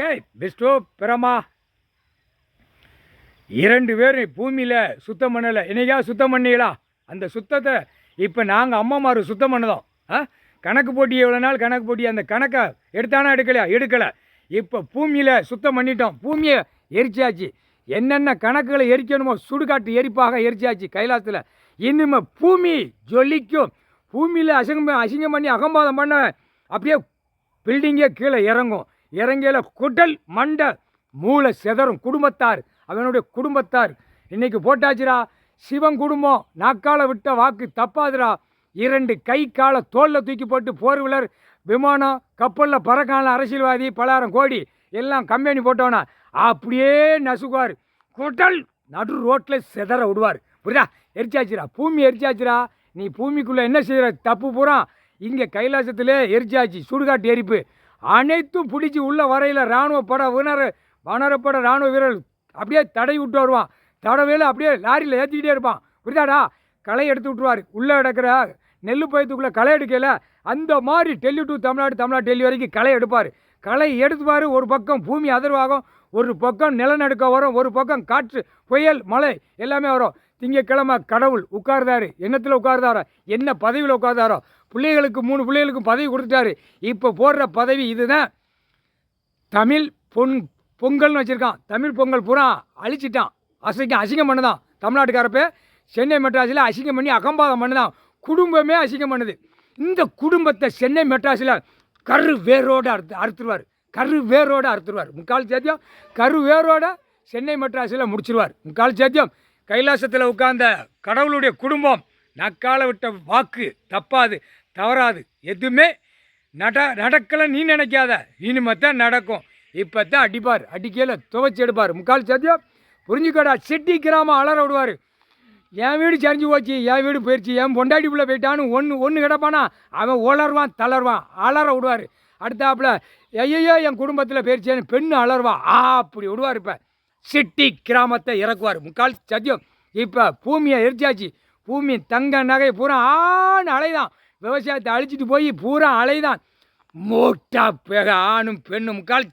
ஹே விஷ்ணு பிரமா 2 பேரும் பூமியில் சுத்தம் பண்ணலை. என்னைக்காவது சுத்தம் பண்ணீங்களா? அந்த சுத்தத்தை இப்போ நாங்கள் அம்மாமார் சுத்தம் பண்ணதோம். கணக்கு போட்டி எவ்வளோ நாள் கணக்கு போட்டி, அந்த கணக்கை எடுத்தானா எடுக்கலையா? எடுக்கலை. இப்போ பூமியில் சுத்தம் பண்ணிட்டோம். பூமியை எரிச்சாச்சு. என்னென்ன கணக்குகளை எரிக்கணுமோ சுடுகாட்டு எரிப்பாக எரிச்சாச்சு கைலாசத்தில். இனிமே பூமி ஜொலிக்கும். பூமியில் அசிங்கம் பண்ணி அகம்பாதம் பண்ண அப்படியே பில்டிங்கே கீழே இறங்கும். இறங்கையில் குடல் மண்டை மூளை செதறும். குடும்பத்தார், அவனுடைய குடும்பத்தார் இன்னைக்கு போட்டாச்சுரா. சிவன் குடும்பம் நாக்கால விட்ட வாக்கு தப்பாதுரா. 2 கை காலை தோளில் தூக்கி போட்டு போர் வீலர், விமானம், கப்பலில் பறக்கான அரசியல்வாதி, பலாயிரம் கோடி எல்லாம் கம்பெனி போட்டோன்னா அப்படியே நசுக்குவார். குடல் நடு ரோட்டில் செதற விடுவார். புரியுதா? எரிச்சாச்சுரா, பூமி எரிச்சாச்சுரா. நீ பூமிக்குள்ளே என்ன செய்கிற தப்பு பூரா இங்கே கைலாசத்திலே எரிச்சாச்சு. சுடுகாட்டு எரிப்பு அனைத்தும் பிடிச்சி உள்ள வரையில் இராணுவ பட வானரப்பட இராணுவ வீரர் அப்படியே தடை விட்டு வருவான். தடவையில் அப்படியே லாரியில் ஏற்றிக்கிட்டே இருப்பான். புரியுதாடா? களை எடுத்து விட்டுருவார். உள்ளே கிடக்கிற நெல் பயத்துக்குள்ளே களை எடுக்கல. அந்த மாதிரி டெல்லி டு தமிழ்நாடு, தமிழ்நாடு டெல்லி வரைக்கும் களை எடுப்பார். களை எடுத்துவார். ஒரு பக்கம் பூமி அதிர்வாகும், ஒரு பக்கம் நிலநடுக்கம் வரும், ஒரு பக்கம் காற்று, புயல், மழை எல்லாமே வரும். திங்கக்கிழமை கடவுள் உட்கார்ந்தாரு. என்னத்தில் உட்கார்ந்தாரோ, என்ன பதவியில் உட்கார்ந்தாரோ, பிள்ளைகளுக்கு 3 பிள்ளைகளுக்கும் பதவி கொடுத்துட்டாரு. இப்போ போடுற பதவி இதுதான். தமிழ் பொங்கல்னு வச்சுருக்கான். தமிழ் பொங்கல் பூரா அழிச்சிட்டான். அசிங்கம் பண்ணுதான். தமிழ்நாட்டுக்காரப்ப சென்னை மெட்ராஸில் அசிங்கம் பண்ணி அகம்பாதம் பண்ணுதான். குடும்பமே அசிங்கம் பண்ணுது. இந்த குடும்பத்தை சென்னை மெட்ராஸில் கரு வேரோடு அறுத்துருவார். கரு வேரோடு அறுத்துருவார். முக்கால் சேத்தியம் கரு வேரோட சென்னை மெட்ராஸில் முடிச்சிருவார். முக்கால் சேத்தியம் கைலாசத்தில் உட்கார்ந்த கடவுளுடைய குடும்பம் நக்கால விட்ட வாக்கு தப்பாது, தவறாது. எதுவுமே நடக்கலை நீ நினைக்காத. இனிமேத்தான் நடக்கும். இப்போ தான் அடிப்பார். அடிக்கையில் துவைச்சி எடுப்பார். முக்கால் சத்தியம் புரிஞ்சுக்கடா. செட்டி கிராமம் அலற விடுவார். என் வீடு சரிஞ்சு போச்சு, என் வீடு போயிடுச்சு, என் பொண்டாட்டி பிள்ளை போயிட்டான்னு ஒன்று கிடப்பானா அவன் உளர்வான், தளர்வான், அலற விடுவார். அடுத்தாப்புல ஐயோ என் குடும்பத்தில் போயிடுச்சேன்னு பெண்ணு அலர்வான். அப்படி விடுவார். இப்போ சிட்டி கிராமத்தை இறக்குவார். முக்கால் சத்தியம். இப்போ பூமியை எரிச்சாச்சு. பூமி தங்க நகை பூரா அலைதான். விவசாயத்தை அழிச்சிட்டு போய் பூரா அலைதான். மூட்டா பேக ஆணும் பெண்ணும் முக்கால்